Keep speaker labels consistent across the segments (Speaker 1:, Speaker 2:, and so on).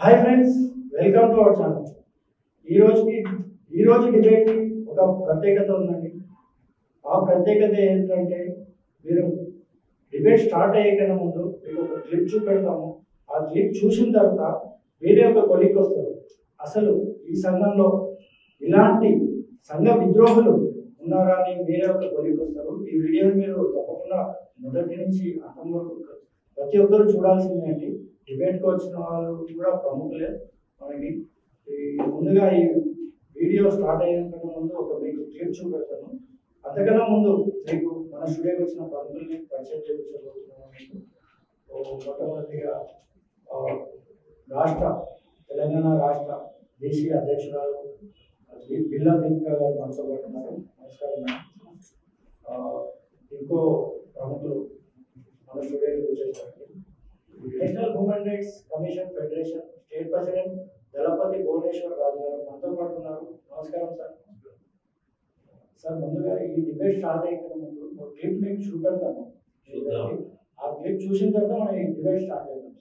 Speaker 1: Hi friends, welcome to our channel. ఈరోజు debate ఒక ప్రత్యేకత ఉందండి. ఆ ప్రత్యేకత ఏంటంటే, మీరు డిబేట్ స్టార్ట్ అయ్యే కన్నా ముందు మీకు ఒక క్లిప్ చూపెడతాము. ఆ క్లిప్ చూసిన తర్వాత వేరే ఒక కొలిక్ వస్తారు. అసలు ఈ సంఘంలో ఇలాంటి సంఘ విద్రోహులు ఉన్నారా అని వేరే ఒక కొలిక్ వస్తారు. ఈ వీడియోని మీరు తప్పకుండా మొదటి నుంచి అంతం వరకు ప్రతి ఒక్కరు చూడాల్సిందే అండి. డిబేట్కి వచ్చిన వాళ్ళు కూడా ప్రముఖులే. మనకి ముందుగా ఈ వీడియో స్టార్ట్ అయ్యేందుకు ముందు ఒక మీకు క్లిప్ చూపెడతాను. అంతకన్నా ముందు మీకు మన స్టూడియోకి వచ్చిన ప్రముఖుల్ని పరిచయం చేయించబోతున్నాను. మీకు మొట్టమొదటిగా తెలంగాణ రాష్ట్ర దేశీయ అధ్యక్షురాలు బిల్లా దీపిక గారు మనతో పాటు ఉన్నారు. నమస్కారం. ఇంకో ప్రముఖులు మన స్టూడియోకి వచ్చేసరికి national human rights commission federation state president Dalapathi Bhuvaneswar Raju గారు మనతో పాటు ఉన్నారు. నమస్కారం సార్. సార్, ముందుగా ఈ డిబేట్ స్టార్ట్ అయ్యే ముందు ఒక క్లిప్ మీకు చూపెడతాను. ఆ క్లిప్ చూసిన తర్వాత మనం ఈ డిబేట్ స్టార్ట్ చేద్దాం.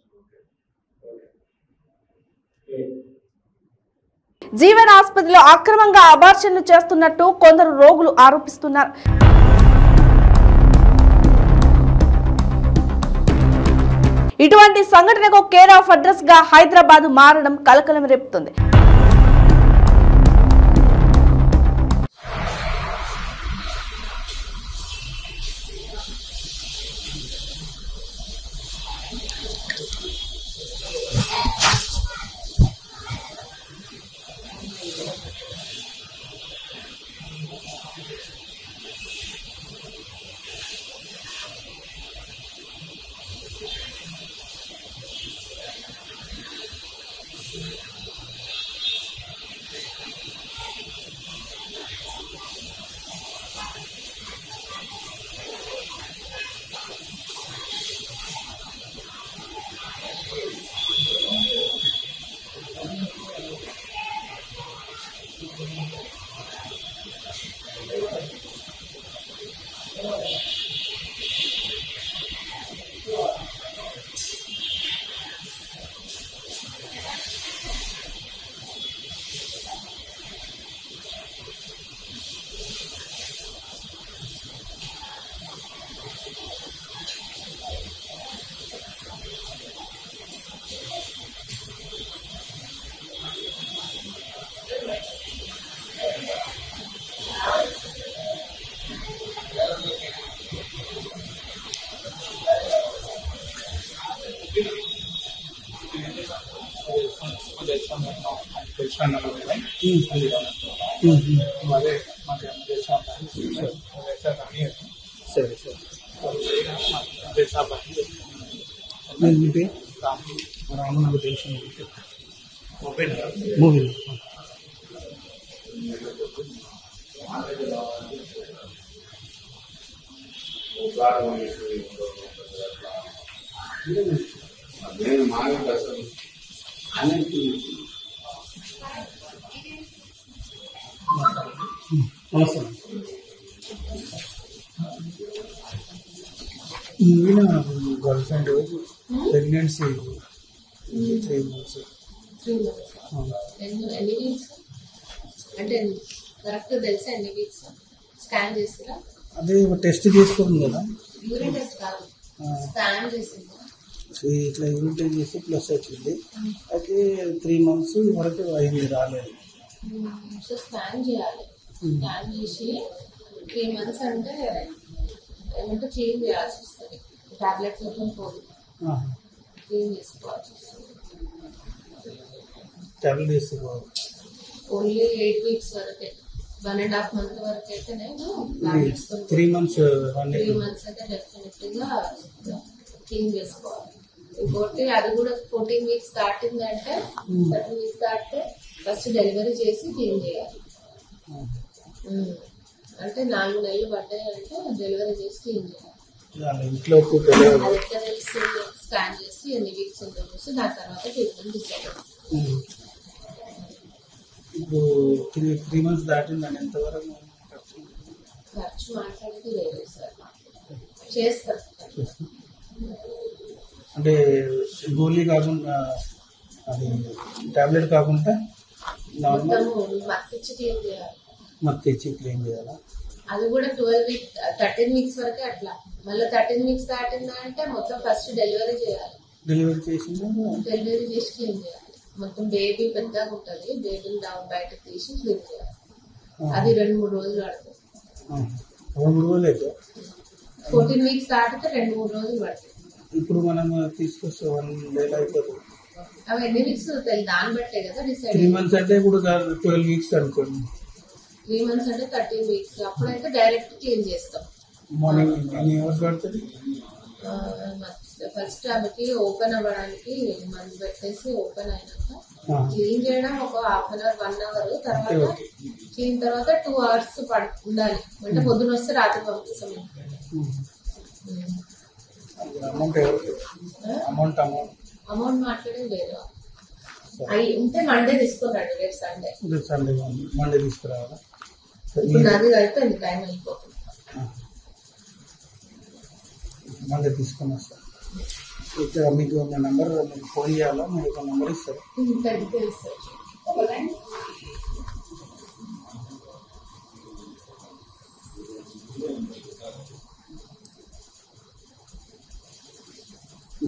Speaker 2: జీవన్ ఆసుపత్రిలో అక్రమంగా అబార్షన్లు చేస్తున్నట్టు కొందరు రోగులు ఆరోపిస్తున్నారు. ఇటువంటి సంఘటనకు కేర్ ఆఫ్ అడ్రస్ గా హైదరాబాద్ మారడం కలకలం రేపుతుంది.
Speaker 3: రామనకు తెలుసు movie girl friend pregnancy 3 months.
Speaker 4: ఎన్ని వీక్స్ అంటే కరెక్ట్ తెలుసా? ఎన్ని వీక్స్ స్కాన్ చేస్తారా?
Speaker 3: అదే టెస్ట్ చేసుకోండి కదా,
Speaker 4: యూరిన్ టెస్ట్ కాదు, స్కాన్ చేసింది.
Speaker 3: ఇట్లా యూరిన్ టెస్ట్ చేసి ప్లస్ వచ్చింది. అయితే 3 months వరకు అయింది, రాలేదు.
Speaker 4: సో స్కాన్ చేయాలి. స్కాన్ చేసి 3 months అంటే ఏమంటే చేంజ్ చేయాల్సి వస్తుంది. టాబ్లెట్స్ మొత్తం పోదు, క్లీన్ చేసుకోవాల్సి వస్తుంది.
Speaker 3: టాబ్లెట్ తీసుకోవాలి.
Speaker 4: ఓన్లీ 8 weeks వరకే, 1.5 month వరకు అయితే నేను
Speaker 3: 3 months
Speaker 4: అయితే డెఫినెట్గా క్లీన్ చేసుకోవాలి. ఇంకోటి అది కూడా 14 weeks దాటిందంటే 13 weeks దాటితే ఫస్ట్ డెలివరీ చేసి క్లీన్ చేయాలి. అంటే 4 నెలలు పడ్డాయి అంటే డెలివరీ చేసి క్లీన్ చేయాలి.
Speaker 3: ఇంట్లో
Speaker 4: స్కాన్ చేసి ఎన్ని వీక్స్ ఉందో చూసి దాని తర్వాత ట్రీట్మెంట్ తీసుకోవాలి.
Speaker 3: ఇప్పుడు 3 months దాటిందని ఎంతవరకు
Speaker 4: ఖర్చు మాట్లాడితే లేదు సార్, చేస్తారు.
Speaker 3: అంటే గోళీ కాకుండా అది టాబ్లెట్ కాకుండా నార్మల్
Speaker 4: మత్తిచ్చి క్లీన్ చేయాలి.
Speaker 3: మత్తు ఇచ్చి క్లీన్ చేయాలా?
Speaker 4: అది కూడా 13 వీక్స్ వరకే అట్లా. మళ్ళీ 13 వీక్స్ దాటిందంటే మొత్తం ఫస్ట్ డెలివరీ చేయాలి.
Speaker 3: డెలివరీ చేసి
Speaker 4: క్లీన్ చేయాలి. మొత్తం బేబీ పెద్దగా ఉంటుంది, బేబీని బయటకు తీసి క్లీన్ చేయాలి. అది 2-3 రోజులు పడుతుంది.
Speaker 3: 2-3 రోజులు అయితే
Speaker 4: 14 వీక్స్ దాటితే 2-3 రోజులు పడుతుంది.
Speaker 3: ఇప్పుడు మనం తీసుకొస్తే 1 day అయిపోతుంది.
Speaker 4: అవి ఎన్ని వీక్స్ దాన్ని బట్టే కదా డిసైడ్.
Speaker 3: 3 months అంటే ఇప్పుడు 12 weeks అనుకోండి.
Speaker 4: 3 months అంటే 13 వీక్స్. అప్పుడైతే డైరెక్ట్ క్లీన్ చేస్తాం.
Speaker 3: మార్నింగ్ ఎన్ని అవర్స్ పడుతుంది?
Speaker 4: ఫస్ట్ ఆమెకి ఓపెన్ అవ్వడానికి మందు పెట్టేసి ఓపెన్ అయినాక క్లీన్ చేయడం ఒక 1/2 hour 1 hour, తర్వాత క్లీన్ తర్వాత 2 hours ఉండాలి. అంటే పొద్దున వస్తే రాత్రి పంపిస్తాం. అమౌంట్ మాట్లాడేది లేదు. అవి ఉంటే మండే తీసుకున్నాడు, రేపు సండే
Speaker 3: మండే తీసుకురావాలా?
Speaker 4: ఇప్పుడు అది అయిపోయింది, టైం అయిపోతుంది.
Speaker 3: మండే తీసుకుని వస్తాను. ఇక్కడ మీకు నా నెంబర్ మీకు ఫోన్ చేయాలా? మీరు ఒక నెంబర్ ఇస్తారు.
Speaker 4: తెలుసు.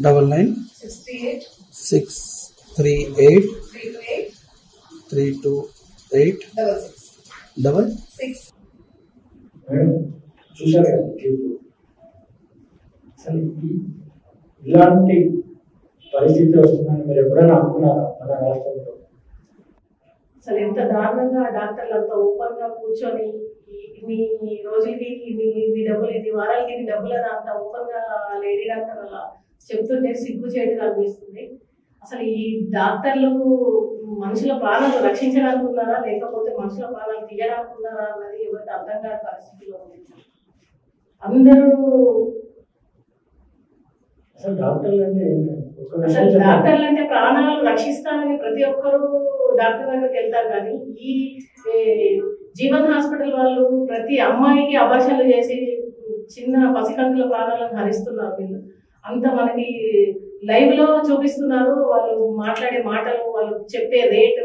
Speaker 3: 99-638-328-6.
Speaker 1: చూసారు కదా అసలు ఇలాంటి పరిస్థితి వస్తుందని మీరు ఎప్పుడైనా అనుకున్నారా మన రాష్ట్రంలో?
Speaker 5: అసలు ఎంత దారుణంగా డాక్టర్లు అంత ఓపెన్ గా కూర్చొని ఇన్ని రోజులకి ఇన్ని డబ్బులు, ఇన్ని వారాలకి ఇన్ని డబ్బులు అని అంత ఓపెన్ గా లేడీ డాక్టర్ అలా చెప్తుంటే సిగ్గు చేయడం అనిపిస్తుంది. అసలు ఈ డాక్టర్లు మనుషుల ప్రాణాలు రక్షించడానికి ఉన్నారా లేకపోతే మనుషుల ప్రాణాలు తీయడానికి ఉన్నారా అన్నది ఎవరికి అర్థం కాని పరిస్థితిలో ఉంది. అందరూ
Speaker 1: అసలు డాక్టర్లు
Speaker 5: అంటే ప్రాణాలు రక్షిస్తానని ప్రతి ఒక్కరు డాక్టర్ దగ్గరికి వెళ్తారు. కానీ ఈ జీవన్ హాస్పిటల్ వాళ్ళు ప్రతి అమ్మాయికి అబార్షన్లు చేసి చిన్న పసికంతుల ప్రాణాలను హరిస్తున్నారు. వీళ్ళు అంత మనకి లైవ్ లో చూపిస్తున్నారు. వాళ్ళు మాట్లాడే మాటలు, వాళ్ళు చెప్పే రేటు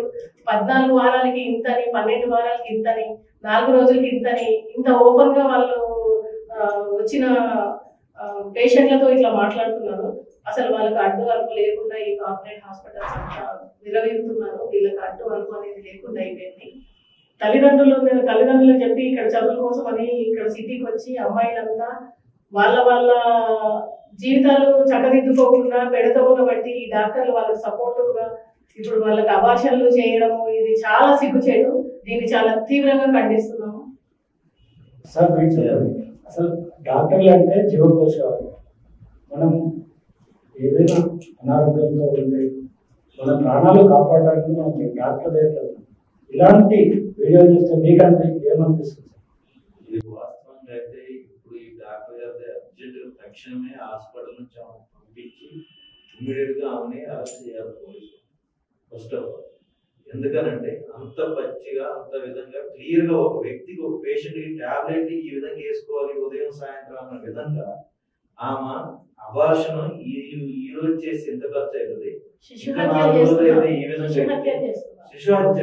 Speaker 5: 14 వారాలకి ఇంతని, 12 వారాలకి ఇంతని, 4 రోజులకి ఇంతని, ఇంత ఓపెన్ గా వాళ్ళు వచ్చిన పేషెంట్లతో ఇట్లా మాట్లాడుతున్నారు. అసలు వాళ్ళకి అడ్డు అరుపు లేకుండా ఈ కార్పొరేట్ హాస్పిటల్స్ అంతా నిర్వహిస్తున్నారు. వీళ్ళకి అడ్డు అరుపు అనేది లేకుండా అయిపోయింది. తల్లిదండ్రులు చెప్పి ఇక్కడ చదువుల కోసం అని ఇక్కడ సిటీకి వచ్చి అమ్మాయిలంతా వాళ్ళ జీవితాలు చక్కదిద్దుకోకుండా పెడతవులు బట్టి ఈ డాక్టర్లు వాళ్ళకి సపోర్టివ్గా ఇప్పుడు వాళ్ళకి అబార్షన్లు చేయడము ఇది చాలా సిగ్గుచేటు. దీన్ని చాలా తీవ్రంగా ఖండిస్తున్నాము.
Speaker 1: సార్ అసలు డాక్టర్లు అంటే జీవకోశాలు. మనం ఏదైనా అనారోగ్యంతో ఉండి మన ప్రాణాలు కాపాడడానికి మనం డాక్టర్ దగ్గర ఇలాంటి వీడియో చూస్తే మీకంటే ఏమనిపిస్తుంది?
Speaker 6: ఇది వాస్తవంగా అయితే ఇప్పుడు ఈ డాక్టర్ గారి అర్జెంట్ తక్షణమే హాస్పిటల్ నుంచి పంపించి ఇమీడియట్ గా ఆమెని అరెస్ట్ చేయాలి పోలీసులు. ఫస్ట్ ఆఫ్ ఆల్ ఎందుకనంటే అంత పచ్చిగా అంత విధంగా క్లియర్ గా ఒక వ్యక్తికి, ఒక పేషెంట్ కి టాబ్లెట్ ఈ విధంగా వేసుకోవాలి ఉదయం సాయంత్రం అన్న విధంగా ఆమె అబార్షన్ ఈ రోజు చేసి ఎంత ఖర్చు అవుతుంది, ఇంకా 4 రోజులు అయితే ఈ విధంగా శిశు హత్య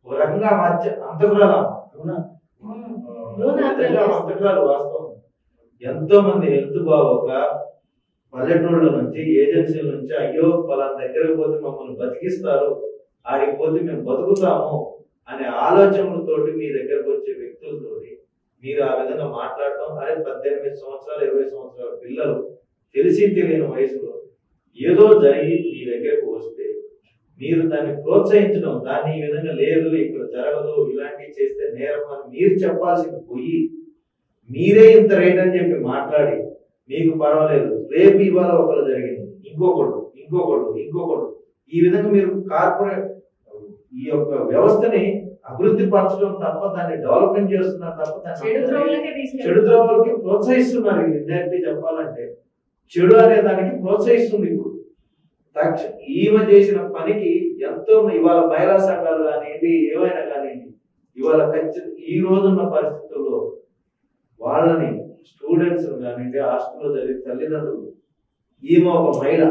Speaker 6: ఒక రకంగా హత్య అంతకురాలు అంతకురాలు వాస్తవం. ఎంతో మంది హెల్త్ బాగోక పల్లెటూళ్ళ నుంచి ఏజెన్సీల నుంచి అయ్యో పలానా దగ్గరకు పోతే మమ్మల్ని బతికిస్తారు, ఆడికి పోతే మేము బతుకుతాము అనే ఆలోచనలతోటి మీ దగ్గరకు వచ్చే వ్యక్తులతోటి మీరు ఆ విధంగా మాట్లాడటం, అరే 18 సంవత్సరాలు 20 సంవత్సరాల పిల్లలు తెలిసి తెలియని వయసులో ఏదో జరిగి మీ దగ్గరకు వస్తే మీరు దాన్ని ప్రోత్సహించడం, దాన్ని ఈ విధంగా లేదు ఇక్కడ జరగదు ఇలాంటివి చేస్తే నేరం అని మీరు చెప్పాల్సింది పోయి మీరే ఇంత రేట్ అని చెప్పి మాట్లాడి మీకు పర్వాలేదు రేపు ఇవాళ ఒకరు జరిగింది ఇంకొకడు ఈ విధంగా మీరు కార్పొరేట్ ఈ యొక్క వ్యవస్థని అభివృద్ధి పరచడం తప్ప దాన్ని డెవలప్మెంట్ చేస్తున్నారు తప్ప చెడు ద్రోవలకి ప్రోత్సహిస్తున్నారు. ఇండైరెక్ట్లీ చెప్పాలంటే చెడు అనే దానికి ప్రోత్సహిస్తుంది. ఇప్పుడు ఈమె చేసిన పనికి ఎంతో ఇవాళ మహిళా సంఘాలు కానివ్వండి ఏవైనా కానివ్వండి ఇవాళ ఈ రోజున్న పరిస్థితుల్లో వాళ్ళని స్టూడెంట్స్ కానివ్వండి హాస్టల్లో చదివే తల్లిదండ్రులు ఈమె ఒక మహిళ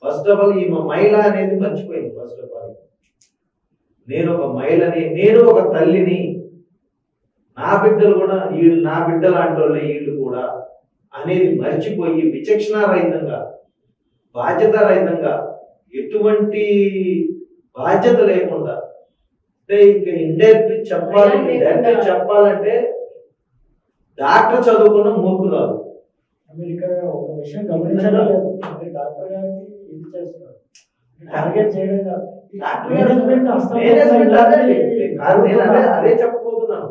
Speaker 6: ఫస్ట్ ఆఫ్ ఆల్ ఈ మహిళ అనేది మర్చిపోయింది. ఫస్ట్ ఆఫ్ ఆల్ నేను ఒక మహిళని, నేను ఒక తల్లిని, నా బిడ్డలు కూడా వీళ్ళు నా బిడ్డ లాంటి వాళ్ళే వీళ్ళు కూడా అనేది మర్చిపోయి విచక్షణ రహితంగా, బాధ్యత రహితంగా, ఎటువంటి బాధ్యత లేకుండా, అంటే ఇంకా ఇండైరెక్ట్ చెప్పాలంటే డాక్టర్ చదువుకున్న మూర్ఖురాలు.
Speaker 1: మీరు ఇక్కడ ఒక విషయం గమనించాలా లేదు, డాక్టర్ గారికి ఇది చేస్తున్నారు, టార్గెట్ చేయడం కాదు.
Speaker 6: అదే చెప్పబోతున్నాను.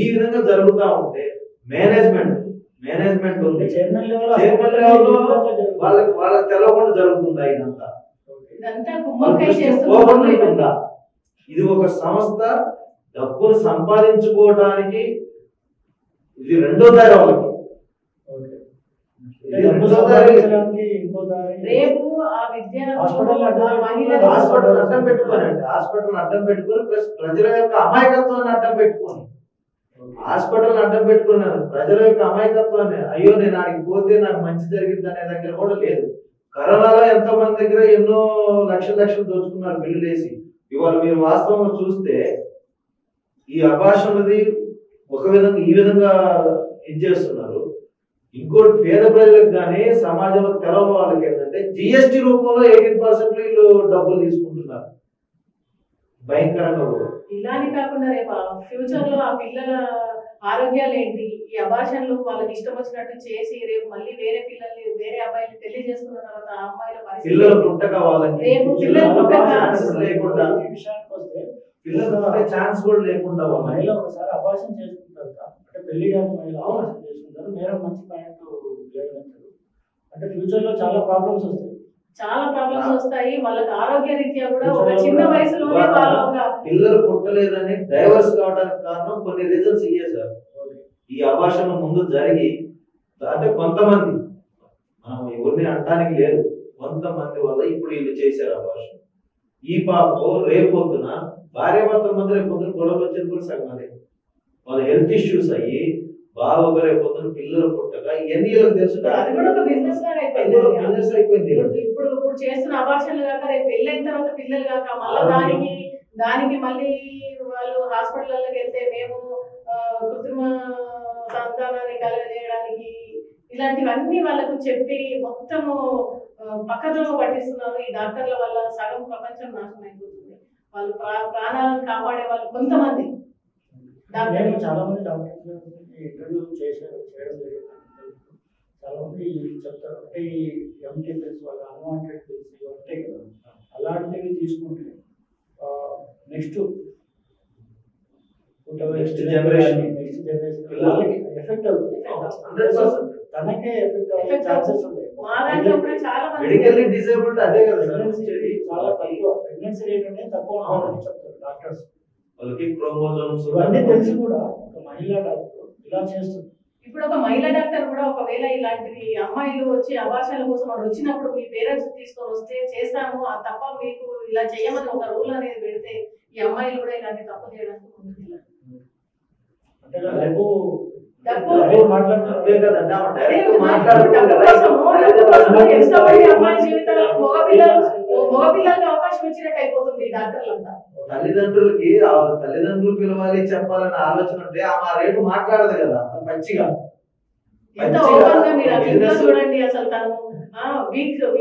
Speaker 6: ఈ విధంగా జరుగుతా ఉంటే మేనేజ్మెంట్ ఉంది, చైర్మన్ లెవెల్లో వాళ్ళకి తెలవకుండా జరుగుతుందా ఇదంతా? ఇది ఒక సంస్థ డబ్బును సంపాదించుకోవడానికి ఇది రెండో దారి వాళ్ళకి.
Speaker 5: రేపు ఆ విద్య
Speaker 6: హాస్పిటల్ అడ్డం పెట్టుకొని ప్లస్ ప్రజల యొక్క అమాయకత్వాన్ని అడ్డం పెట్టుకొని, హాస్పిటల్ అడ్డం పెట్టుకున్నాను ప్రజల యొక్క అమాయకత్వాన్ని, అయ్యో నేను ఆడికి పోతే నాకు మంచి జరిగింది అనే దగ్గర కూడా లేదు. కరోనాలో ఎంతో మంది దగ్గర ఎన్నో లక్షలు దోచుకున్నారు బిల్లులు వేసి. ఇవాళ మీరు వాస్తవంగా చూస్తే ఈ అభాషణది ఒక విధంగా ఈ విధంగా ఇది చేస్తున్నారు. ఇంకోటి పేద ప్రజలకు కానీ సమాజంలో తెలవని వాళ్ళకి ఏంటంటే జిఎస్టీ రూపంలో 18% వీళ్ళు డబ్బులు తీసుకుంటున్నారు భయంకరంగా కూడా.
Speaker 5: ఇలానే కాకుండా రేపు ఫ్యూచర్ లో ఆ పిల్లల ఆరోగ్యాలు ఏంటి, ఈ అబార్షన్లు వాళ్ళకి ఇష్టం వచ్చినట్టు చేసి రేపు మళ్ళీ వేరే పిల్లల్ని వేరే అబ్బాయిని పెళ్లి చేసుకున్న తర్వాత ఆ అమ్మాయిల
Speaker 6: పిల్లలు పుట్టక వాళ్ళకి
Speaker 5: రేపు పిల్లలు
Speaker 6: లేకుండా ఛాన్స్ కూడా లేకుండా
Speaker 1: మహిళ ఒకసారి అబార్షన్ చేసుకుంటారు, అంటే పెళ్లి కాని మహిళ అబార్షన్ చేసుకుంటారు, నేరం మంచి పాయింట్ లేదంటారు. అంటే ఫ్యూచర్ లో చాలా ప్రాబ్లమ్స్
Speaker 5: వస్తాయి వాళ్ళకి ఆరోగ్య రీత్యా కూడా ఒక చిన్న వయసులోనే
Speaker 6: పిల్లలు పుట్టలేదని డైవర్స్ కావడానికి కారణం కొన్ని రీజన్స్ ఇయ్యే సార్. ఈ అబార్షన్ ముందు జరిగి అంటే కొంతమంది, మనం ఎవరిని అనడానికి లేదు, కొంతమంది వల్ల ఇప్పుడు వీళ్ళు చేశారు అబార్షన్. ఈ పాపకు రేపొద్దున భార్యాభర్తల మధ్య రేపొద్దున గొడవలు వచ్చేది కూడా సగం అదే. వాళ్ళ హెల్త్ ఇష్యూస్ అయ్యి బాగా రేపొద్దున పిల్లలు పుట్టక ఇవన్నీ తెలుసు.
Speaker 5: అది కూడా ఒక బిజినెస్ లాగా అయిపోయింది. ఇప్పుడు చేస్తున్న అబార్షన్లు కాక రేపు పెళ్ళైన తర్వాత పిల్లలు కాక మళ్ళీ దానికి మళ్ళీ వాళ్ళు హాస్పిటల్లోకి వెళ్తే మేము కృత్రిమ సంతానాన్ని కలగజేయడానికి ఇలాంటివన్నీ వాళ్ళకు చెప్పి మొత్తము పక్కదోవ పట్టిస్తున్నారు. ఈ డాక్టర్ల వల్ల సగం ప్రపంచం నాశనం అయిపోతుంది. వాళ్ళు ప్రాణాలను కాపాడే వాళ్ళు కొంతమంది
Speaker 1: చాలా మంది డాక్టర్స్ ఇంటర్వ్యూ చేయడం జరిగింది. చాలా మంది చెప్తారు, అంటే ఈ ఎంటీ పిల్స్ వల్ల అన్వాంటెడ్ పిల్స్ ఇవి ఉంటాయి కదా, అలాంటివి తీసుకుంటే నెక్స్ట్ జనరేషన్ వాళ్ళకి ఎఫెక్ట్ అవుతుంది. 100% తనకే ఎఫెక్ట్ అయ్యే ఛాన్సెస్ ఉంటాయి.
Speaker 6: మెడికల్లీ డిసేబుల్డ్ అదే కదా సార్,
Speaker 1: చాలా తక్కువ ప్రెగ్నెన్సీ రేట్ అనేది తక్కువ ఉంటుందని చెప్తారు డాక్టర్స్.
Speaker 6: వాళ్ళకి క్రోమోజోమ్స్
Speaker 1: ఇవన్నీ తెలిసి కూడా ఒక మహిళా డాక్టర్ ఇలా చేస్తుంది.
Speaker 5: ఇప్పుడు ఒక మహిళా డాక్టర్ కూడా ఒకవేళ ఇలాంటివి అమ్మాయిలు వచ్చి అబార్షన్ల కోసం వాళ్ళు వచ్చినప్పుడు మీ పేరెంట్స్ తీసుకొని వస్తే చేస్తాము తప్ప మీకు ఇలా చేయమని ఒక రూల్ అనేది పెడితే ఈ అమ్మాయిలు కూడా ఇలాంటి తప్పు చేయడానికి ముందుకెళ్ళారు.
Speaker 1: అంటే రేపు
Speaker 6: తల్లిదండ్రులకి తల్లిదండ్రులు పిలవాలి చెప్పాలన్న ఆలోచన ఉంటే ఆ రేటు మాట్లాడదు కదా మంచిగా.
Speaker 5: చూడండి అసలు తను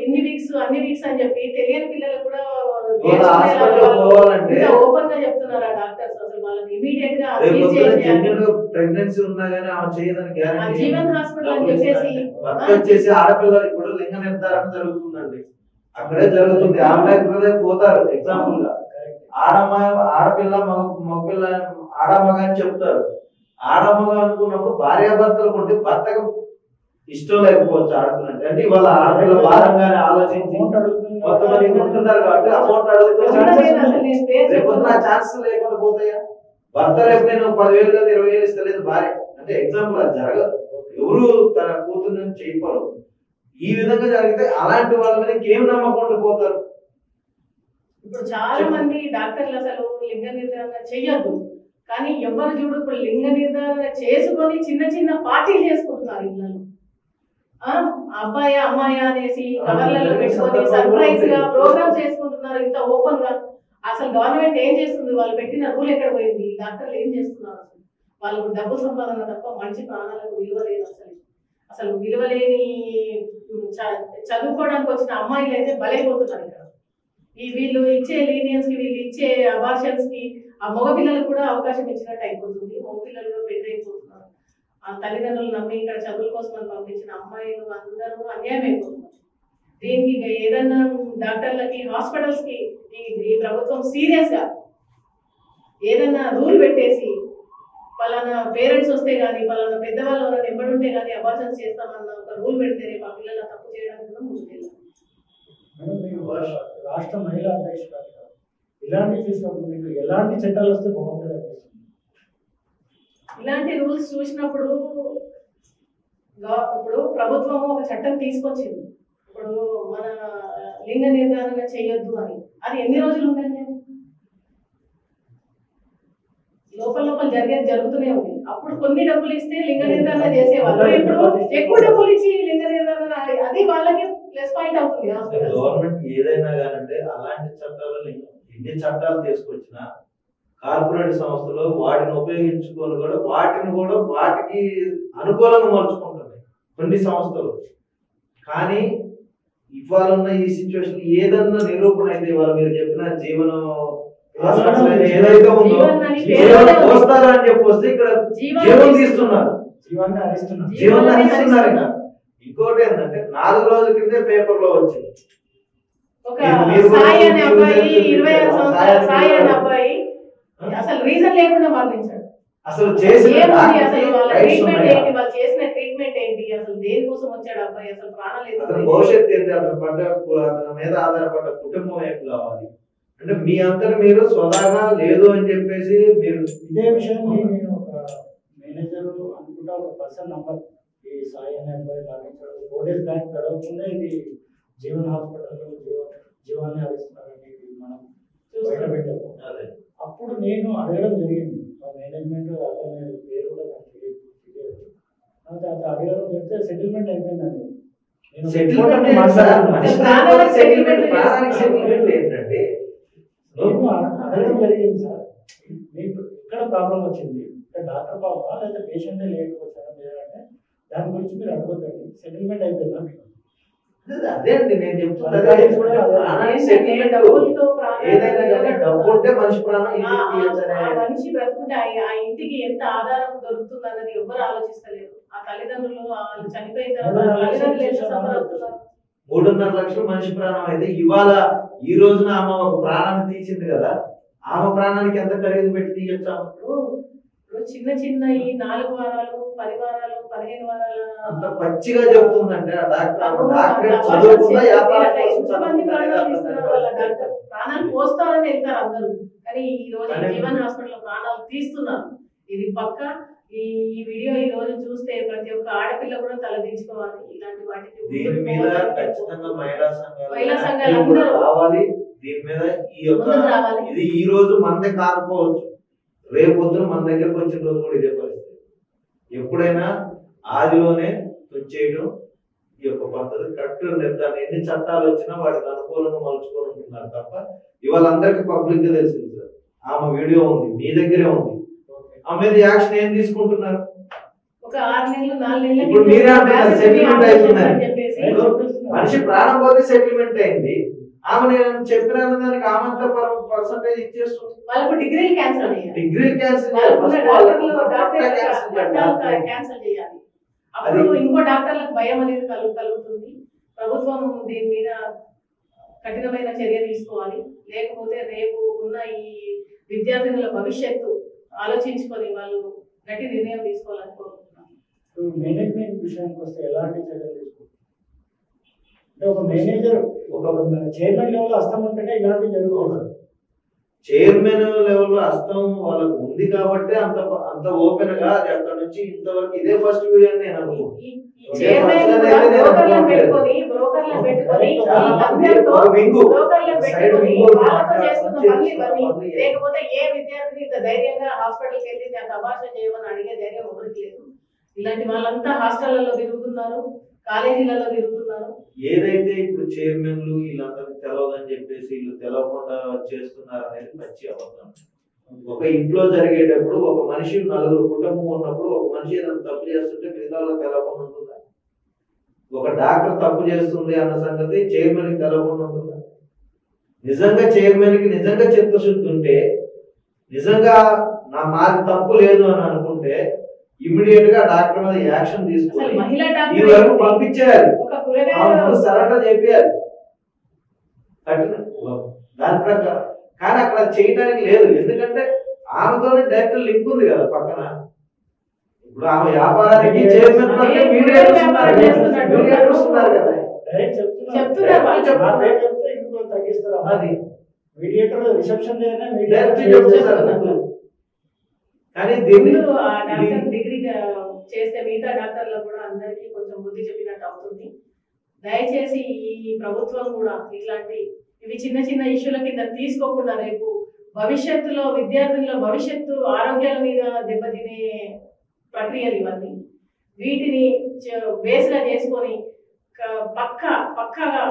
Speaker 5: ఇన్ని వీక్స్ అన్ని వీక్స్ అని చెప్పి తెలియని పిల్లలు కూడా ఓపెన్ గా చెప్తున్నారు ఆ డాక్టర్స్. అసలు వాళ్ళని ఇమీడియట్ గా
Speaker 6: ప్రెగ్నెన్సీ ఉన్నా గానీ ఆమె చేయడానికి
Speaker 5: జీవన్ హాస్పిటల్ అని చెప్పేసి
Speaker 6: వచ్చేసి ఆడపిల్ల ఇప్పుడు లింగ నిర్ధారణ జరుగుతుందండి, అక్కడే జరుగుతుంది. ఆమె పోతారు ఎగ్జాంపుల్ గా ఆడపిల్ల మగపిల్ల ఆడమగ అని చెప్తారు. ఆడమగ అనుకున్నప్పుడు భార్యాభర్తలు ఉంటే భర్తకు ఇష్టం లేకపోవచ్చు ఆడపిల్ల అంటే ఇవాళ ఆడపిల్ల భారంగానే ఆలోచించి కొంతమంది ఉంటున్నారు కాబట్టి అమౌంట్ అడుగుతున్నా ఛాన్స్ లేకుండా పోతాయా? భర్త రేపు నేను 10,000 కాదు 20,000 ఇస్తలేదు భార్య అంటే ఎగ్జాంపుల్ అది జరగదు. ఎవరు తన కూతురు చేయపరు. ఈ విధంగా జరిగితే అలాంటి వాళ్ళ మీద ఇంకేం నమ్మకుండా పోతారు.
Speaker 5: ఇప్పుడు చాలా మంది డాక్టర్లు అసలు లింగ నిర్ధారణ చెయ్యొద్దు, కానీ ఎవరు చూడు ఇప్పుడు లింగ నిర్ధారణ చేసుకొని చిన్న చిన్న పార్టీలు చేసుకుంటున్నారు ఇళ్ళలో. అబ్బాయా అమ్మాయా అనేసి కవర్లలో పెట్టుకొని సర్ప్రైజ్ గా ప్రోగ్రామ్స్ చేసుకుంటున్నారు ఇంత ఓపెన్ గా. అసలు గవర్నమెంట్ ఏం చేస్తుంది? వాళ్ళు పెట్టిన రూల్ ఎక్కడ పోయింది? డాక్టర్లు ఏం చేస్తున్నారు? అసలు వాళ్ళకు డబ్బు సంపాదన తప్ప మనిషి ప్రాణాలకు విలువ లేదు. అసలు విలువలేని చదువుకోవడానికి వచ్చిన అమ్మాయిలు అయితే బలైపోతున్నారు ఇక్కడ. వీళ్ళు ఇచ్చే లీనియన్స్ కి, వీళ్ళు ఇచ్చే అబార్షన్స్ కి ఆ మగపిల్లలకు కూడా అవకాశం ఇచ్చినట్టు అయిపోతుంది. మగపిల్లలు కూడా పెద్దయిపోతున్నారు. ఆ తల్లిదండ్రులు నమ్మి ఇక్కడ చదువుల కోసం పంపించిన అమ్మాయిలు అందరూ అన్యాయం అయిపోతున్నారు. దీనికి ఏదన్నా డాక్టర్లకి, హాస్పిటల్స్ కి ఈ ప్రభుత్వం సీరియస్ గా ఏదన్నా రూల్ పెట్టేసి పలానా పేరెంట్స్ వస్తే గానీ, పలానా పెద్దవాళ్ళు ఎవరైనా ఎంబడుంటే గానీ అబార్షన్స్ చేస్తామన్న ఒక రూల్ పెడితే రేపు ఆ పిల్లలు తప్పు చేయడానికి కూడా ముందుకెళ్ళాలి.
Speaker 1: రాష్ట్ర మహిళా అధ్యక్షురాలు ఇలాంటి చూసినప్పుడు మీకు ఎలాంటి చట్టాలు వస్తే బాగుంటుంది అనిపిస్తుంది?
Speaker 5: ఇలాంటి రూల్స్ చూసినప్పుడు ఇప్పుడు ప్రభుత్వం ఒక చట్టం తీసుకొచ్చింది. ఇప్పుడు మన లింగ నిర్ధారణ చేయొద్దు అని, అది ఎన్ని రోజులు ఉందండి? లోపల జరుగుతూనే ఉంది. అప్పుడు కొన్ని డబ్బులు ఇస్తే లింగ నిర్ధారణ చేసేవాళ్ళు, ఇప్పుడు ఎక్కువ డబ్బులు ఇచ్చి లింగ నిర్ధారణ, అది వాళ్ళకి ప్లస్ పాయింట్ అవుతుంది.
Speaker 6: గవర్నమెంట్ ఏదైనా కానంటే అలాంటి చట్టాలను ఎన్ని చట్టాలు తీసుకొచ్చినా కార్పొరేట్ సంస్థలు వాటిని ఉపయోగించుకొని కూడా వాటికి అనుకూలంగా మలుచుకుంటున్నాయి కొన్ని సంస్థలు. కానీ ఇవాళ ఉన్న ఈ సిచ్యువేషన్ ఏదన్నా నిరూపణ అయితే ఇవాళ మీరు చెప్పిన జీవనం ఏదైతే ఉందో వస్తారా అని చెప్పి వస్తే ఇక్కడ జీవం తీస్తున్నారు, జీవాన్ని హరిస్తున్నారు. ఇంకా ఇంకోటి ఏంటంటే 4 రోజుల కిందే పేపర్ లో వచ్చింది
Speaker 5: అసలు రీజన్ లేకుండా మరణించాడు.
Speaker 6: అసలు చేసిన
Speaker 5: ట్రీట్మెంట్ ఏంటి? అసలు దేనికోసం వచ్చాడు అబ్బాయి? అసలు ప్రాణాలు
Speaker 6: భవిష్యత్తు ఏంటి? అతని మీద ఆధారపడ్డ కుటుంబం ఏం కావాలి అంటే మీ అంతా మీరు స్వతహాగా లేదు అని చెప్పేసి మీరు
Speaker 1: ఇదే విషయాన్ని నేను ఒక మేనేజర్ అనుకుంటా ఒక పర్సన్ నంబర్ ఈ సాయి అనే అబ్బాయి మరణించాడు 4 days బ్యాక్ గడవకుండా ఇది జీవన్ హాస్పిటల్లో జీవాన్ని హరిస్తున్నారని మనం బయట పెట్టాము. అప్పుడు నేను అడగడం జరిగింది మేనేజ్మెంట్, అతని పేరు కూడా నాకు తెలియదు. అడగడం చెప్తే సెటిల్మెంట్ అయిపోయిందండి. అడగడం జరిగింది సార్, మీకు ఎక్కడ ప్రాబ్లం వచ్చింది, డాక్టర్ ప్రాబ్లమా లేదా పేషెంట్ లేట్గా వచ్చారా అంటే దాని గురించి మీరు అడగొద్దండి, సెటిల్మెంట్ అయిపోయిందా మీకు?
Speaker 6: అదే అండి నేను చెప్తున్నా. డబ్బు ఉంటే మనిషి ప్రాణం
Speaker 5: మనిషి బ్రతుకుంటే ఆ ఇంటికి ఎంత ఆధారం దొరుకుతుంది అన్నది ఎవ్వరు ఆలోచిస్తలేరు. ఆ తల్లిదండ్రులు వాళ్ళు చనిపోయిన తర్వాత
Speaker 6: 3.5 లక్షలు మనిషి ప్రాణం అయితే ఇవాళ ఈ రోజున ఆమె ఒక ప్రాణాన్ని తీసింది కదా, ఆమె ప్రాణానికి ఎంత ఖరీదు పెట్టి తీయొచ్చు?
Speaker 5: చిన్న చిన్న ఈ 4 వారాలు 10 వారాలు 15 వారాల
Speaker 6: అంత పచ్చిగా చెప్తుందంటే ఆ డాక్టర్
Speaker 5: ప్రాణాలు పోస్తారని వెళ్తారు అందరూ, కానీ ఈ రోజు జీవన్ హాస్పిటల్ ప్రాణాలు తీస్తున్నారు. ఇది పక్క. ఈ వీడియో ఈ రోజు చూస్తే ప్రతి ఒక్క ఆడపిల్ల కూడా తలదించుకోవాలి. ఇలాంటి వాటికి
Speaker 6: దీని మీద ఖచ్చితంగా మహిళా
Speaker 5: సంఘాలు అందరూ
Speaker 6: రావాలి. దీని మీద ఇది ఈ రోజు మనదే కాకపోవచ్చు, రేపు పొద్దున మన దగ్గరకు వచ్చిన రోజు కూడా ఇదే పరిస్థితి. ఎప్పుడైనా ఆదిలోనే చేయడం ఈ యొక్క పద్ధతి కరెక్ట్ నిర్ధారణ. ఎన్ని చట్టాలు వచ్చినా వాటికి అనుకూలంగా మలుచుకొని ఉంటున్నారు తప్ప ఇవాళ అందరికి పబ్లిక్ గా తెలిసింది సార్. ఆమె వీడియో ఉంది, మీ దగ్గరే ఉంది. ఆమె మీద యాక్షన్ ఏం తీసుకుంటున్నారు?
Speaker 5: ఒక 6 నెలలు 4 నెలలు
Speaker 6: ఇప్పుడు మీరే అంటున్నారు సెటిల్మెంట్ అయిపోయిందని. మనిషి ప్రాణం పోతే సెటిల్మెంట్ అయింది. ఆమె నేను చెప్పిన దానికి ఆమెంత పర్సంటేజ్ ఇచ్చేస్తుంది.
Speaker 5: వాళ్ళకు డిగ్రీ క్యాన్సిల్ చేయాలి.
Speaker 6: డిగ్రీ క్యాన్సిల్
Speaker 5: చేయాలి. అప్పుడు ఇంకో డాక్టర్లకు భయం అనేది కలుగుతుంది. ప్రభుత్వం దీని మీద కఠినమైన చర్య తీసుకోవాలి. లేకపోతే రేపు ఉన్న ఈ విద్యార్థినుల భవిష్యత్తు ఆలోచించుకొని వాళ్ళు గట్టి నిర్ణయం తీసుకోవాలని కోరుకుంటున్నాను.
Speaker 1: మేనేజ్మెంట్ విషయానికి వస్తే ఎలాంటి చర్యలు తీసుకోవాలి? అంటే ఒక మేనేజర్ ఒక చైర్మన్ లెవెల్ హస్తం ఉంటేనే ఇలాంటివి జరుగుతుంది.
Speaker 6: చైర్మన్ లెవెల్లో హస్తం వాళ్ళకు ఉంది కాబట్టి అంత ఓపెన్ గా అది అక్కడ నుంచి ఇంతవరకు ఇదే ఫస్ట్ వీడియో అని నేను అనుకుంటున్నాను.
Speaker 5: లేకపోతే ఏ విద్యార్థిని ఇంత ధైర్యంగా హాస్పిటల్కి వెళ్ళి నాకు అబార్షన్ చేయమని అడిగే ధైర్యం ఎవరికి లేదు. ఇలాంటి వాళ్ళంతా హాస్టళ్లలో తిరుగుతున్నారు. కాలేజీలలో తిరుగుతున్నారు.
Speaker 6: ఏదైతే ఇప్పుడు చైర్మన్లు వీళ్ళందరికీ తెలవదని చెప్పేసి వీళ్ళు తెలవకుండా చేస్తున్నారు అనేది పచ్చి అబద్ధం. ఒక ఇంట్లో జరిగేటప్పుడు ఒక మనిషి 4 కుటుంబం ఉన్నప్పుడు ఒక మనిషి ఏదైనా తప్పు చేస్తుంటే మిగతా వాళ్ళకి తెలవకుండా ఉంటుందా? ఒక డాక్టర్ తప్పు చేస్తుంది అన్న సంగతి చైర్మన్ కి తెలవకుండా ఉంటుందా? నిజంగా చైర్మన్ కి నిజంగా చిత్తశుద్ధి ఉంటే, నిజంగా మాది తప్పు లేదు అని అనుకుంటే ఇమ్మీడియట్ గా డాక్టర్ మీద యాక్షన్ తీసుకొని ఈ వరకు పంపించేయాలి, సరెండర్ చేయాలి దాని ప్రకారం. కానీ అక్కడ చేయడానికి లేదు, ఎందుకంటే ఆమెతోనే డైరెక్ట్ లింక్ ఉంది కదా పక్కన. ఇప్పుడు ఆమె వ్యాపారానికి చైర్మన్ మీడియేటర్స్ ఉన్నారు కదా, అది
Speaker 1: మీడియేటర్ రిసెప్షన్
Speaker 6: కానీ
Speaker 5: డాక్టర్ డిగ్రీ చేస్తే మిగతా డాక్టర్లకు కూడా అందరికీ కొంచెం బుద్ధి చెప్పినట్టు అవుతుంది. దయచేసి ఈ ప్రభుత్వం కూడా ఇట్లాంటి ఇవి చిన్న చిన్న ఇష్యూల కింద తీసుకోకుండా రేపు భవిష్యత్తులో విద్యార్థుల భవిష్యత్తు ఆరోగ్యాల మీద దెబ్బతినే ప్రక్రియలు ఇవన్నీ. వీటిని బేస్గా చేసుకొని పక్కాగా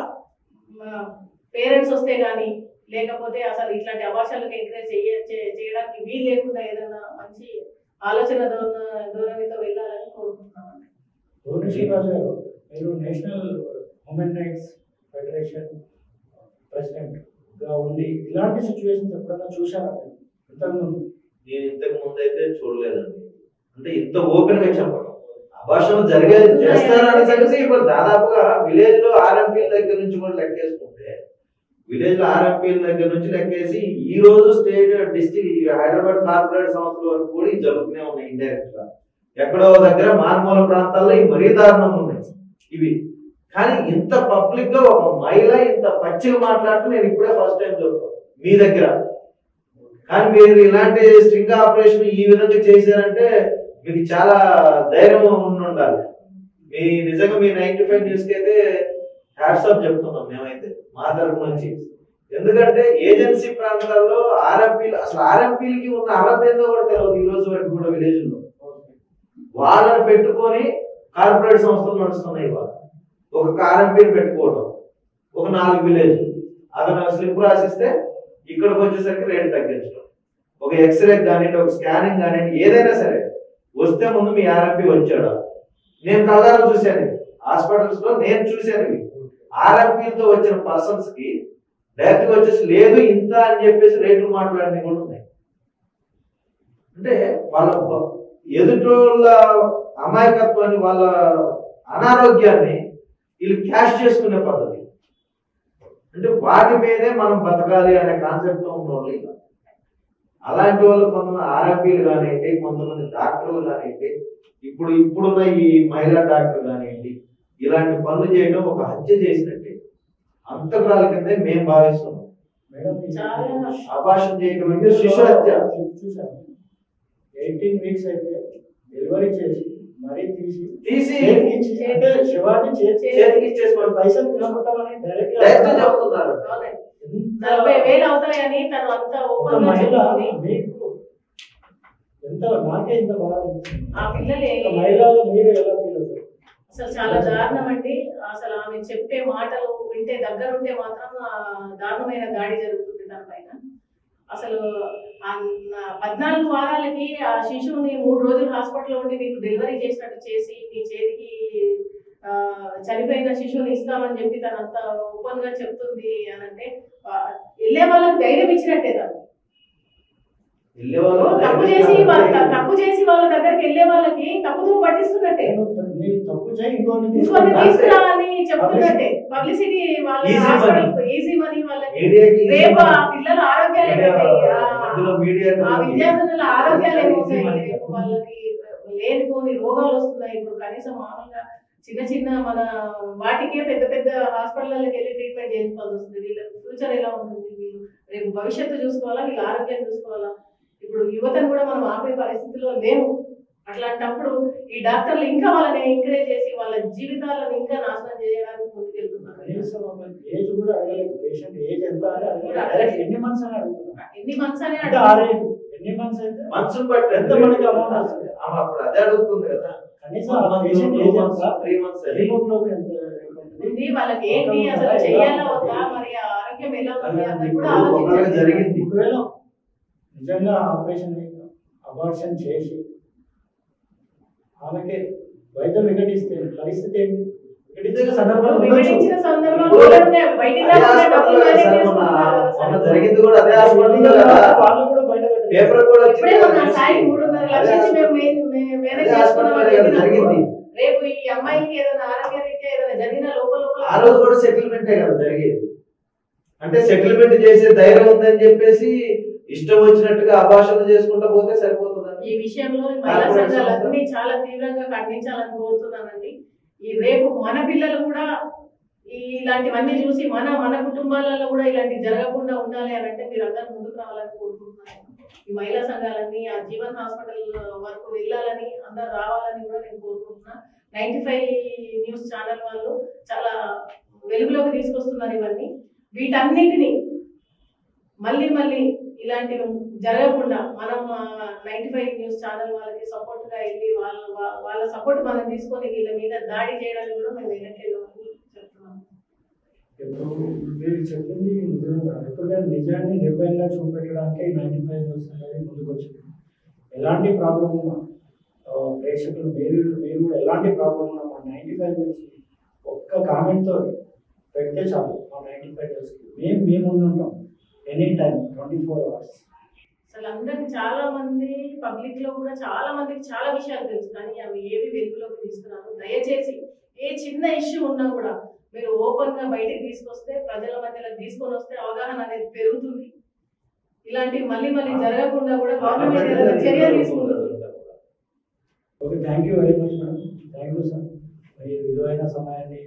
Speaker 5: పేరెంట్స్ వస్తే కానీ, లేకపోతే అసలు ఇట్లాంటి అవకాశాలకు ఎంకరేజ్ చేయడానికి వీలు లేకుండా ఏదైనా మంచి ఆలోచన ధోరణితో వెళ్ళాలని కోరుకుంటున్నామండి.
Speaker 1: భువనేశ్వర్ గారు, మీరు national human rights federation president గా ఉండి ఇలాంటి సిచ్యువేషన్స్ ఎప్పుడైనా చూసారా ఇంతకుముందు?
Speaker 6: నేను ఇంతకు ముందు అయితే చూడలేదండి. అంటే ఇంత ఓపెన్ గా చెప్పడం అభాషణ జరిగేది చేస్తారని సంగతి ఇప్పుడు దాదాపుగా విలేజ్ లో ఆర్ఎంపీల దగ్గర నుంచి కూడా లెక్కేసుకుంటే, విలేజ్ లో ఆర్ఎంపీల దగ్గర నుంచి లెక్కేసి ఈ రోజు స్టేట్ డిస్ట్రిక్ట్ హైదరాబాద్ కార్పొరేట్ సంస్థల వరకు కూడా జరుగుతూనే ఉన్నాయి ఇండైరెక్ట్ గా. ఎక్కడో దగ్గర మారుమూల ప్రాంతాల్లో ఈ మరీ దారుణంగా ఉన్నాయి ఇవి. కానీ ఇంత పబ్లిక్ గా ఒక మహిళ ఇంత పచ్చిగా మాట్లాడుతూ నేను ఇప్పుడే ఫస్ట్ టైం చూడటం మీ దగ్గర. కానీ మీరు ఇలాంటి స్ట్రింగ్ ఆపరేషన్ ఈ విధంగా చేశారంటే మీకు చాలా ధైర్యం ఉండాలి. మీ నిజంగా మీ 95 న్యూస్ కి అయితే హ్యాట్స్ ఆఫ్ చెప్తున్నాం మేమైతే మా తరపు నుంచి. ఎందుకంటే ఏజెన్సీ ప్రాంతాల్లో ఆర్ఎంపీలు, అసలు ఆర్ఎంపీలకి ఉన్న అర్హత ఏందో కూడా తెలియదు ఈ రోజు వరకు కూడా విలేజ్ లో. వాళ్ళని పెట్టుకొని కార్పొరేట్ సంస్థలు నడుస్తున్నాయి. వాళ్ళు ఒక ఆర్ఎంపీని పెట్టుకోవడం, ఒక 4 విలేజ్ అతను స్లిప్ రాసిస్తే ఇక్కడికి వచ్చేసరికి రేటు తగ్గించడం, ఒక ఎక్స్రే కానివ్వండి, ఒక స్కానింగ్ కానివ్వండి, ఏదైనా సరే వస్తే ముందు మీ ఆర్ఎంపీ వచ్చాడా? నేను కళ్ళారా చూశాను హాస్పిటల్స్ లో, నేను చూశాను ఆర్ఎంపీలతో వచ్చిన పర్సన్స్ కి డైరెక్ట్ గా వచ్చేసి లేదు ఇంత అని చెప్పేసి రేట్లు మాట్లాడినవి కూడా ఉన్నాయి. అంటే వాళ్ళ ఎదుటోళ్ళ అమాయకత్వాన్ని, వాళ్ళ అనారోగ్యాన్ని వీళ్ళు క్యాష్ చేసుకునే పద్ధతి. అంటే వాటి మీదే మనం బతకాలి అనే కాన్సెప్ట్ లో ఉన్నవాళ్ళు ఇలా. అలాంటి వాళ్ళు కొంతమంది ఆర్ఎంపీలు కానివ్వండి, కొంతమంది డాక్టర్లు కానివ్వండి, ఇప్పుడున్న ఈ మహిళా డాక్టర్ కానివ్వండి, ఇలాంటి పనులు చేయడం ఒక హత్య చేసినట్టే, అంతకురాల కిందే మేము భావిస్తున్నాం. అభాషణ చేయడం అంటే శిశు హత్య.
Speaker 1: 18 వీక్స్ అయితే డెలివరీ చేసి మరీ తీసి అంటే శివాన్ని చేతికి ఇచ్చేసి పైసలు తీసుకుంటామని డైరెక్ట్
Speaker 6: చెప్తున్నారు.
Speaker 5: 40,000 అవుతాయని తను అంతా ఓపెన్ గా చెప్తుంది.
Speaker 1: ఎంత నాకే ఇంత బాధ.
Speaker 5: ఆ పిల్లలే
Speaker 1: మహిళలు మీరు ఎలా ఫీల్ అవుతారు?
Speaker 5: అసలు చాలా దారుణం అండి. అసలు ఆమె చెప్పే మాటలు వింటే దగ్గరుంటే మాత్రం దారుణమైన దాడి జరుగుతుంది తన పైన. అసలు 14 వారాలకి ఆ శిశువుని 3 రోజులు హాస్పిటల్లో ఉండి మీకు డెలివరీ చేసినట్టు చేసి మీ చేతికి చనిపోయిన శిశువుని ఇస్తామని చెప్పి తనంతా ఓపెన్ గా చెప్తుంది అని అంటే వెళ్ళే వాళ్ళకి ధైర్యం ఇచ్చినట్టే. తను తప్పు చేసి వాళ్ళ దగ్గరికి వెళ్ళే వాళ్ళకి తప్పుతో పట్టిస్తున్నట్టే, తీసుకురా అని చెప్తున్నట్టే. పబ్లిసిటీ వాళ్ళ ఈజీ మనీ వాళ్ళకి. రేపు ఆ పిల్లల ఆరోగ్యాలు ఏమవుతాయి, ఆ విద్యార్థుల ఆరోగ్యాలు ఏమవుతాయి, రేపు వాళ్ళకి లేనిపోని రోగాలు వస్తున్నాయి. ఇప్పుడు కనీసం మామూలుగా చిన్న మన వాటికే పెద్ద పెద్ద హాస్పిటల్కి వెళ్ళి ట్రీట్మెంట్ చేయించుకోవాల్సి వస్తుంది. వీళ్ళ ఫ్యూచర్ ఎలా ఉంటుంది, వీళ్ళు రేపు భవిష్యత్తు చూసుకోవాలా, వీళ్ళ ఆరోగ్యాన్ని చూసుకోవాలా. ఇప్పుడు యువతను కూడా మనం ఆపే పరిస్థితిలో లేము. అట్లాంటప్పుడు ఈ డాక్టర్లు ఇంకా వాళ్ళని ఎంకరేజ్ చేసి వాళ్ళ జీవితాలను ఇంకా నాశనం చేయడానికి ముందుకెళ్తున్నారు.
Speaker 1: ఏజ్ కూడా అడగలేదు, పేషెంట్ ఏజ్ ఎంత ఎన్ని మంత్స్ అని అడుగుతున్నారు.
Speaker 5: ఎన్ని మంత్స్ అని
Speaker 1: ఎన్ని మంత్స్ అయితే
Speaker 6: మంత్స్ బట్టి ఎంత మనకి అమౌంట్ వస్తుంది అప్పుడు అదే అడుగుతుంది కదా.
Speaker 1: కనీసం ఆ పేషెంట్ ఏజ్ ఎంత,
Speaker 6: 3 months అది.
Speaker 1: హీమోగ్లోబిన్ ఎంత ఉంటుంది?
Speaker 5: ఇది వాళ్ళకి ఏంటి అసలు చెయ్యాలా వద్దా, మరి ఆ ఆరోగ్యం ఎలా ఉంది అన్నది కూడా
Speaker 6: ఒకవేళ
Speaker 5: ఆలోచించాలి.
Speaker 6: జరిగింది.
Speaker 1: ఒకవేళ నిజంగా ఆపరేషన్ అబార్షన్ చేసి ఆమెకి వైద్యం వికటిస్తే పరిస్థితి ఏంటి? వికటించిన సందర్భాలు ఉండొచ్చు.
Speaker 5: వివరించిన సందర్భాలు కూడా ఉన్నాయి. బయటికి
Speaker 6: అదే
Speaker 5: రాకుండా
Speaker 6: హాస్పిటల్
Speaker 5: డబ్బులు మేనేజ్
Speaker 6: సార్
Speaker 5: చేసుకుంటున్నారు కదా
Speaker 6: మొన్న
Speaker 5: సార్.
Speaker 6: జరిగింది కూడా అదే హాస్పిటల్
Speaker 1: వాళ్ళు కూడా బయట పెట్టారు.
Speaker 6: పేపర్ కూడా
Speaker 5: ఇప్పుడే మన సాయి 3.5 లక్షలు ఇచ్చి మేము మేనేజ్ చేసుకున్నామని చెప్పినప్పుడు రేపు ఈ అమ్మాయికి ఏదైనా ఆరోగ్య రీత్యా ఏదైనా జరిగిన లోపల
Speaker 6: ఆ రోజు కూడా సెటిల్మెంటే కదా జరిగేది. అంటే సెటిల్మెంట్ చేసే ధైర్యం ఉందని చెప్పేసి ఇష్టం వచ్చినట్టుగా అభాషణ చేసుకుంటా పోతే సరిపోతుందండి.
Speaker 5: ఈ విషయంలో మహిళా సంఘాలన్నీ చాలా తీవ్రంగా ఖండించాలని కోరుతున్నానండి. ఈ రేపు మన పిల్లలు కూడా ఇలాంటివన్నీ చూసి మన కుటుంబాలలో కూడా ఇలాంటివి జరగకుండా ఉండాలి అని అంటే మీరు అందరూ ముందుకు రావాలని కోరుకుంటున్నాను. ఈ మహిళా సంఘాలన్నీ ఆ జీవన్ హాస్పిటల్ వరకు వెళ్ళాలని అందరు రావాలని కూడా నేను కోరుకుంటున్నాను. 95 న్యూస్ ఛానల్ వాళ్ళు చాలా వెలుగులోకి తీసుకొస్తున్నారు ఇవన్నీ. వీటన్నిటిని మళ్ళీ ఇలాంటివి జరగకుండా మనం 95 న్యూస్ ఛానల్ వాళ్ళకి సపోర్ట్ గా వెళ్ళి వాళ్ళ సపోర్ట్ మనం తీసుకొని వీళ్ళ మీద దాడి చేయడానికి కూడా మేము వెనక్కి చెప్తున్నాము.
Speaker 1: ఇప్పుడు మీరు చెప్పింది నిజంగా ఎప్పుడైనా నిజాన్ని నిర్భయంగా చూపెట్టడానికి 95 న్యూస్ అనేది ముందుకు వచ్చింది. ఎలాంటి ప్రాబ్లం ఉన్నా ప్రేక్షకులు మీరు కూడా ఎలాంటి ప్రాబ్లం ఉన్నా మా 95 న్యూస్ ఒక్క కామెంట్తో పెడితే చాలు. మా 95 న్యూస్కి మేము ముందు ఉంటాం ఎనీ టైం 24 hours.
Speaker 5: అసలు అందరికి చాలా మంది పబ్లిక్ లో కూడా చాలా మందికి చాలా విషయాలు తెలుసు, కానీ అవి ఏవి వెలుగులోకి తీసుకురారు. దయచేసి ఏ చిన్న ఇష్యూ ఉన్నా కూడా మీరు ఓపెన్ గా బయటికి తీసుకొస్తే, ప్రజల మధ్యలో తీసుకొని వస్తే అవగాహన అనేది పెరుగుతుంది. ఇలాంటివి మళ్ళీ జరగకుండా కూడా గవర్నమెంట్ ఏదైనా చర్య తీసుకుంటుంది.
Speaker 1: Okay, thank you very much madam. Thank you sir. మీ విలువైన సమయాన్ని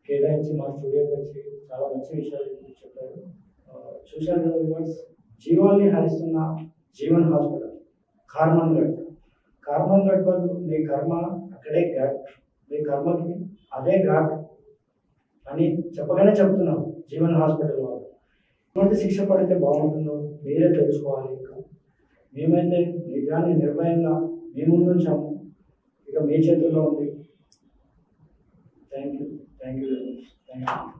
Speaker 1: కేటాయించి మా స్టూడియోకి వచ్చి చాలా మంచి విషయాలు చెప్పారు. చూశారు కదా వ్యూవర్స్, జీవాల్ని హరిస్తున్న జీవన్ హాస్పిటల్ కార్మన్ గడ్ వాళ్ళు మీ కర్మ అక్కడే ఘాట్, మీ కర్మకి అదే ఘాట్ అని చెప్పగానే చెప్తున్నాం జీవన్ హాస్పిటల్ వాళ్ళు. ఎటువంటి శిక్ష పడితే బాగుంటుందో మీరే తెలుసుకోవాలి. ఇంకా మేమైతే నిజాన్ని నిర్భయంగా మీ ముందు ఉంచాము, ఇక మీ చేతుల్లో ఉంది. Thank you very much. Thank you.